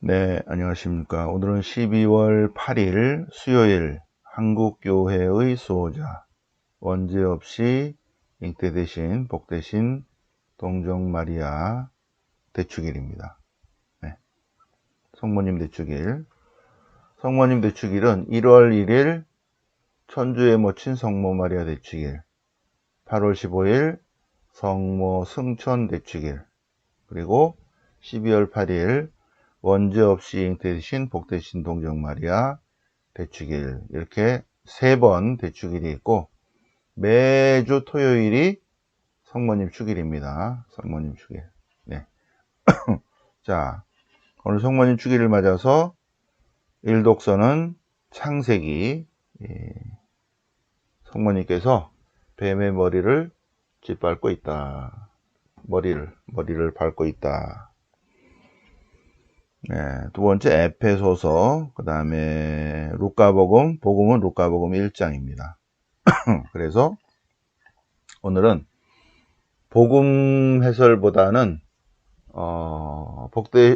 네, 안녕하십니까. 오늘은 12월 8일 수요일 한국교회의 수호자 원죄 없이 잉태 대신 복 대신 동정 마리아 대축일입니다. 네, 성모님 대축일. 성모님 대축일은 1월 1일 천주의 모친 성모 마리아 대축일, 8월 15일 성모 승천 대축일, 그리고 12월 8일 원죄 없이 잉태 대신 복 대신 동정 마리아 대축일, 이렇게 3번 대축일이 있고 매주 토요일이 성모님 축일입니다. 성모님 축일. 네. 자, 오늘 성모님 축일을 맞아서 일독서는 창세기. 성모님께서 뱀의 머리를 짓밟고 있다. 머리를 밟고 있다. 네, 두 번째 에페소서, 그 다음에 복음은 루카복음 1장입니다. 그래서 오늘은 복음 해설보다는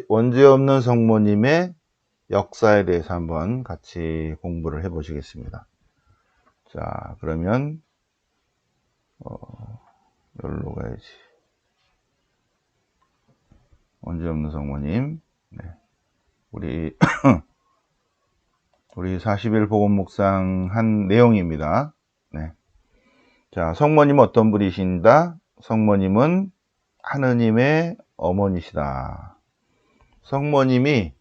원죄 없는 성모님의 역사에 대해서 한번 같이 공부를 해 보시겠습니다. 자, 그러면 여기로 가야지. 원죄 없는 성모님. 네. 우리 40일 복음 묵상한 내용입니다. 네. 자, 성모님은 어떤 분이신다? 성모님은 하느님의 어머니시다. 성모님이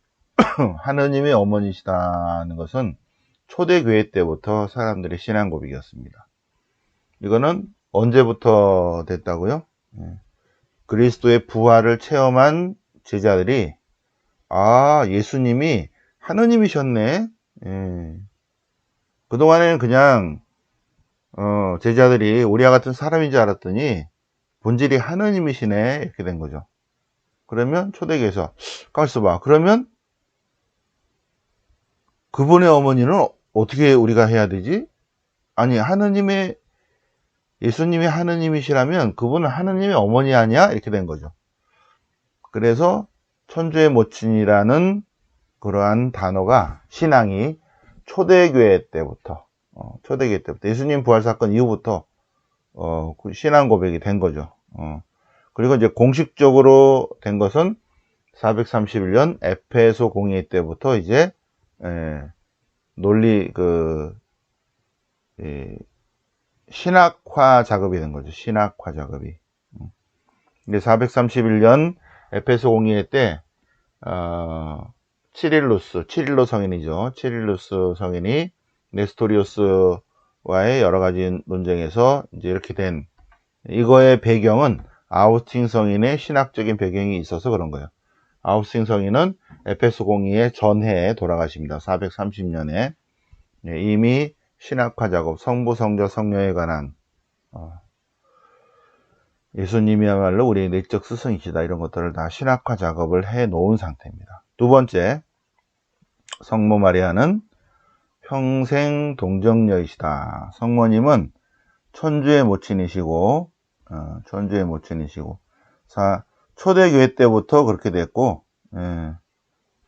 하느님의 어머니시다는 것은 초대교회 때부터 사람들의 신앙 고백이었습니다. 이거는 언제부터 됐다고요? 그리스도의 부활을 체험한 제자들이 예수님이 하느님이셨네. 그동안에는 그냥 제자들이 우리와 같은 사람인 줄 알았더니 본질이 하느님이시네, 이렇게 된 거죠. 그러면 초대교회에서 가만있어 봐. 그러면 그분의 어머니는 어떻게 우리가 해야 되지? 아니, 예수님이 하느님이시라면 그분은 하느님의 어머니 아니야? 이렇게 된 거죠. 그래서 천주의 모친이라는 그러한 단어가, 신앙이 초대교회 때부터 예수님 부활 사건 이후부터 그 신앙 고백이 된 거죠. 그리고 이제 공식적으로 된 것은 431년 에페소 공의 때부터 이제 신학화 작업이 된 거죠. 신학화 작업이. 근데 431년 에페소 공의회 때 치릴로 성인이죠. 치릴루스 성인이 네스토리우스와의 여러 가지 논쟁에서 이제 이렇게 된, 이거의 배경은 아우스틴 성인의 신학적인 배경이 있어서 그런 거예요. 아우스틴 성인은 에페소 공의회 전해에 돌아가십니다. 430년에. 이미 신학화 작업, 성부, 성자, 성녀에 관한 예수님이야말로 우리의 내적 스승이시다, 이런 것들을 다 신학화 작업을 해 놓은 상태입니다. 두 번째, 성모 마리아는 평생 동정녀이시다. 성모님은 천주의 모친이시고 초대교회 때부터 그렇게 됐고,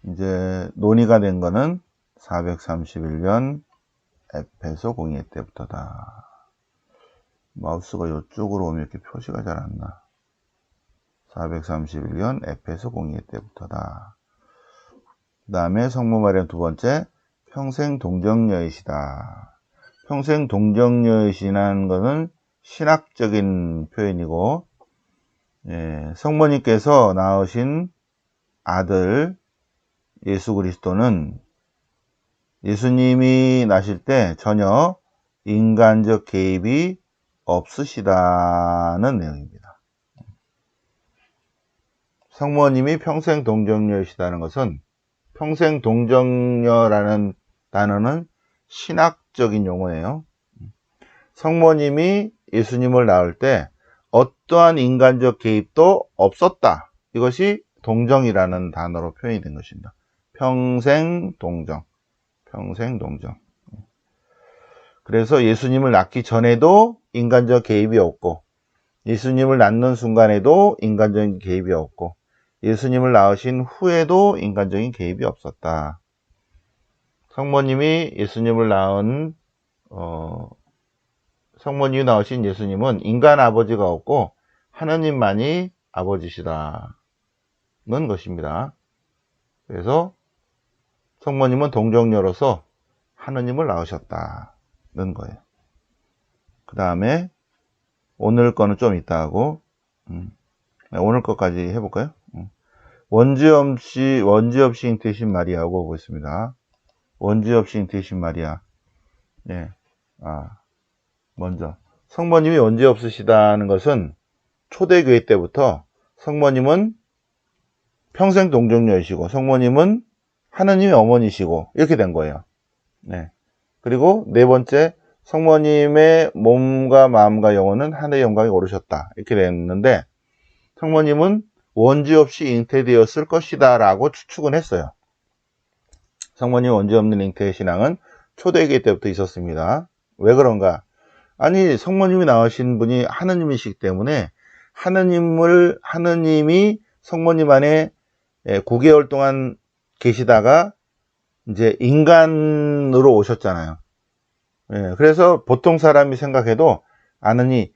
이제 논의가 된 거는 431년 에페소 공의회 때부터다. 마우스가 이쪽으로 오면 이렇게 표시가 잘 안 나. 431년 에페소 공의회 때부터다. 그 다음에 성모 마리아 두 번째, 평생 동정녀이시다. 평생 동정녀이시라는 것은 신학적인 표현이고, 성모님께서 낳으신 아들 예수 그리스도는 예수님이 나실 때 전혀 인간적 개입이 없으시다는 내용입니다. 성모님이 평생 동정녀이시다는 것은, 평생 동정녀라는 단어는 신학적인 용어예요. 성모님이 예수님을 낳을 때 어떠한 인간적 개입도 없었다. 이것이 동정이라는 단어로 표현이 된 것입니다. 평생 동정. 그래서 예수님을 낳기 전에도 인간적 개입이 없고, 예수님을 낳는 순간에도 인간적인 개입이 없고, 예수님을 낳으신 후에도 인간적인 개입이 없었다. 성모님이 예수님을 낳은 성모님이 낳으신 예수님은 인간 아버지가 없고 하나님만이 아버지시다는 것입니다. 그래서 성모님은 동정녀로서 하느님을 낳으셨다는 거예요. 그 다음에 오늘 거는 좀 이따 하고 오늘 것까지 해볼까요? 원죄 없이 잉태신 마리아하고 보겠습니다. 원죄 없이 잉태신 마리아. 예. 먼저 성모님이 원죄 없으시다는 것은 초대교회 때부터 성모님은 평생 동정녀이시고 성모님은 하느님의 어머니시고 이렇게 된 거예요. 네. 그리고 네 번째, 성모님의 몸과 마음과 영혼은 하늘의 영광에 오르셨다. 이렇게 됐는데 성모님은 원죄 없이 잉태되었을 것이다 라고 추측은 했어요. 성모님 원죄 없는 잉태의 신앙은 초대교회 때부터 있었습니다. 왜 그런가? 아니, 성모님이 나오신 분이 하느님이시기 때문에 하느님이 성모님 안에 9개월 동안 계시다가 이제 인간으로 오셨잖아요. 그래서 보통 사람이 생각해도 하느님이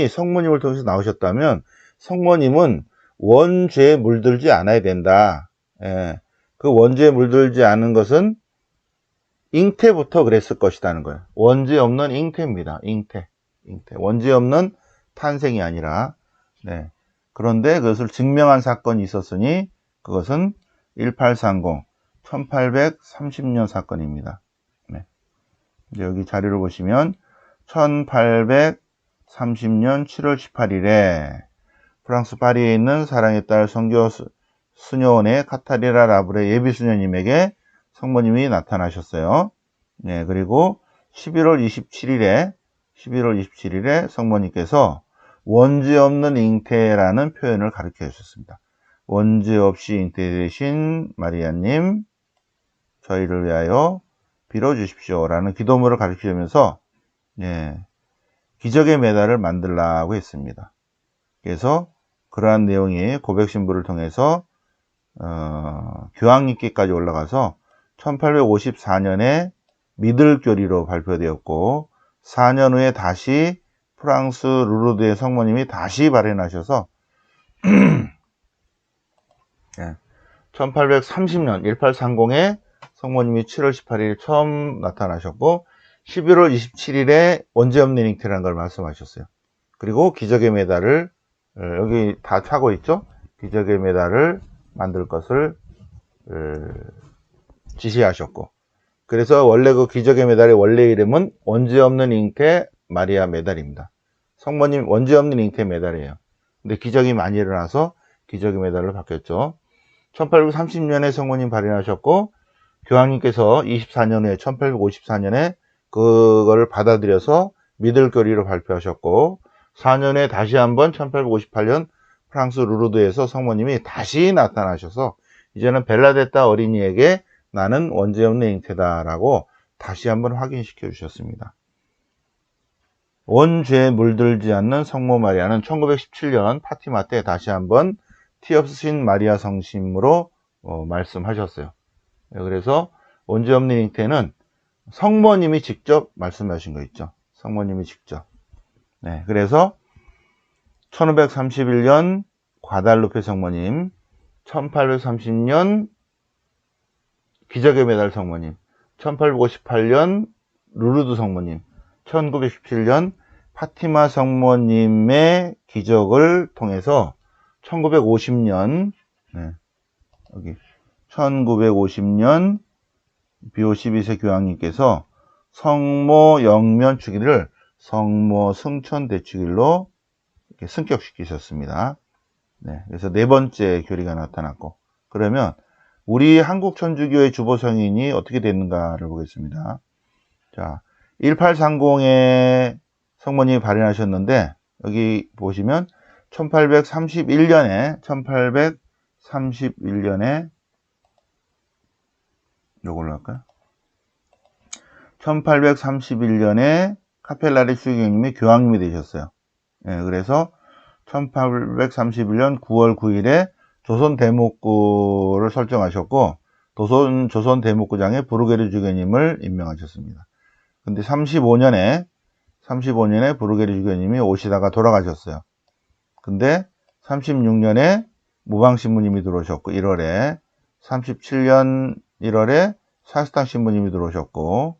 성모님을 통해서 나오셨다면 성모님은 원죄에 물들지 않아야 된다. 그 원죄에 물들지 않은 것은 잉태부터 그랬을 것이라는 거예요. 원죄 없는 잉태입니다. 잉태. 원죄 없는 탄생이 아니라. 네. 그런데 그것을 증명한 사건이 있었으니 그것은 1830, 1830년 사건입니다. 네. 이제 여기 자료를 보시면 1830년 7월 18일에 프랑스 파리에 있는 사랑의 딸 선교 수녀원의 카타리나 라브레 예비 수녀님에게 성모님이 나타나셨어요. 네, 그리고 11월 27일에 성모님께서 원죄 없는 잉태라는 표현을 가르쳐 주셨습니다. 원죄 없이 잉태되신 마리아님, 저희를 위하여 빌어주십시오 라는 기도문을 가르쳐 주면서 기적의 메달을 만들라고 했습니다. 그래서 그러한 내용이 고백신부를 통해서 교황님께까지 올라가서 1854년에 미들교리로 발표되었고 4년 후에 다시 프랑스 루르드의 성모님이 다시 발현하셔서 1830년 1830에 성모님이 7월 18일 처음 나타나셨고 11월 27일에 원죄 없는 잉태라는 걸 말씀하셨어요. 그리고 기적의 메달을 여기 다 차고 있죠. 기적의 메달을 만들 것을 지시하셨고, 그래서 원래 그 기적의 메달의 원래 이름은 원죄 없는 잉태 마리아 메달입니다. 성모님 원죄 없는 잉태 메달이에요. 근데 기적이 많이 일어나서 기적의 메달로 바뀌었죠. 1830년에 성모님 발현하셨고 교황님께서 24년 후에 1854년에 그거를 받아들여서 미들교리로 발표하셨고 4년 후에 다시 한번 1858년 프랑스 루르드에서 성모님이 다시 나타나셔서 이제는 벨라데타 어린이에게 나는 원죄 없는 잉태다라고 다시 한번 확인시켜 주셨습니다. 원죄에 물들지 않는 성모 마리아는 1917년 파티마 때 다시 한번 티옵스 신 마리아 성심으로 말씀하셨어요. 그래서 원죄 없는 잉태는 성모님이 직접 말씀하신 거 있죠. 성모님이 직접. 네, 그래서 1531년 과달루페 성모님, 1830년 기적의 메달 성모님, 1858년 루르드 성모님, 1917년 파티마 성모님의 기적을 통해서 1950년 여기 1950년 비오 12세 교황님께서 성모 영면 축일을 성모 승천 대축일로 이렇게 승격시키셨습니다. 네, 그래서 네 번째 교리가 나타났고, 그러면 우리 한국 천주교의 주보 성인이 어떻게 됐는가를 보겠습니다. 자, 1830에 성모님이 발현하셨는데 여기 보시면 1831년에 요걸로 할까요? 1831년에 카펠라리 수교님이 교황님이 되셨어요. 예, 그래서 1831년 9월 9일에 조선대목구를 설정하셨고, 조선대목구장에 부르게리 주교님을 임명하셨습니다. 근데 35년에 부르게리 주교님이 오시다가 돌아가셨어요. 근데 36년에 무방신부님이 들어오셨고, 1월에, 37년 1월에 사스탕 신부님이 들어오셨고,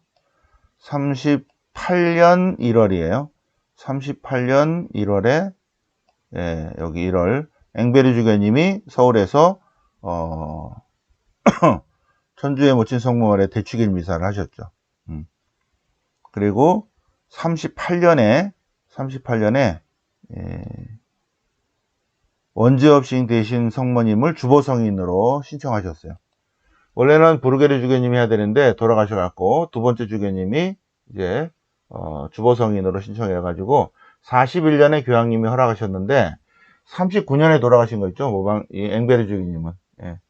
38년 1월이에요. 38년 1월에, 예, 여기 1월, 앵베리 주교님이 서울에서, 천주에 모친 성모말에 대축일 미사를 하셨죠. 그리고 38년에, 예, 원죄업시인 대신 성모님을 주보성인으로 신청하셨어요. 원래는 부르게리 주교님이 해야 되는데 돌아가셔갖고 두 번째 주교님이 이제 주보성인으로 신청해가지고 41년에 교황님이 허락하셨는데 39년에 돌아가신 거 있죠. 앵베리 주교님은. 예.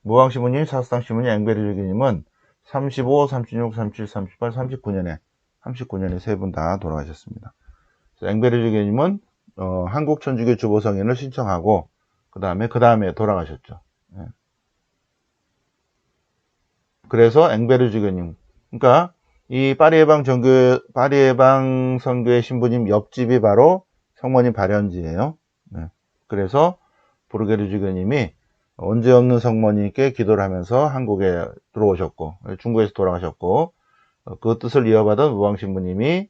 무방 신부님, 사스탕 신부님, 앵베리 주교님은 35, 36, 37, 38, 39년에 세 분 다 돌아가셨습니다. 앵베리 주교님은 한국 천주교 주보성인을 신청하고 그 다음에 돌아가셨죠. 예. 그래서 앵베르 주교님, 그러니까 이 파리예방 선교회 신부님 옆집이 바로 성모님 발현지예요. 네. 그래서 부르게리 주교님이 원죄 없는 성모님께 기도를 하면서 한국에 들어오셨고, 중국에서 돌아가셨고, 그 뜻을 이어받은 무방 신부님이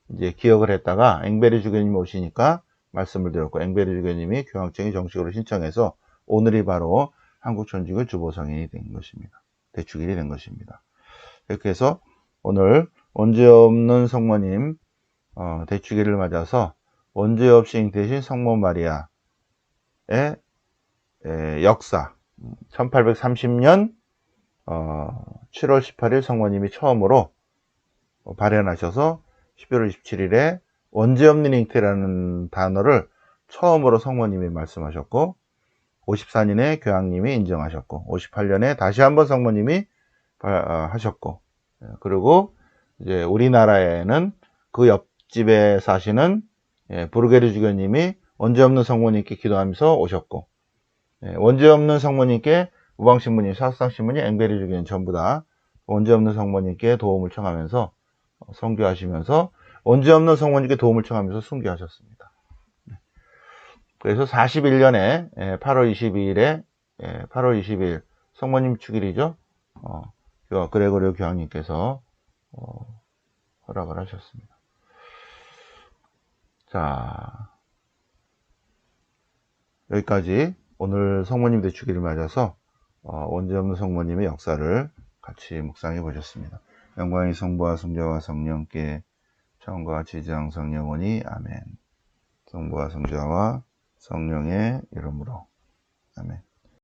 이제 기억을 했다가 앵베리 주교님이 오시니까 말씀을 드렸고, 앵베리 주교님이 교황청에 정식으로 신청해서 오늘이 바로 한국 천주교 주보성인이 된 것입니다. 대축일이 된 것입니다. 이렇게 해서 오늘 원죄 없는 성모님 대축일을 맞아서 원죄 없이 대신 성모 마리아의 역사, 1830년 7월 18일 성모님이 처음으로 발현하셔서 11월 27일에 원죄 없는 잉태라는 단어를 처음으로 성모님이 말씀하셨고, 54년에 교황님이 인정하셨고, 58년에 다시 한번 성모님이 하셨고, 그리고 이제 우리나라에는 그 옆집에 사시는 부르게리 주교님이 원죄 없는 성모님께 기도하면서 오셨고, 원죄 없는 성모님께 무방 신부님, 사스탕 신부님, 앵베리 주교님 전부 다 원죄 없는 성모님께 도움을 청하면서 선교하시면서 원죄 없는 성모님께 도움을 청하면서 순교하셨습니다. 그래서 41년에 8월 22일 성모님 축일이죠. 그레고리오 교황님께서 허락을 하셨습니다. 자, 여기까지 오늘 성모님 대축일을 맞아서 원죄 없는 성모님의 역사를 같이 묵상해 보셨습니다. 영광이 성부와 성자와 성령께 처음과 같이 이제 항상 영원히 아멘. 성부와 성자와 성령의 이름으로 아멘.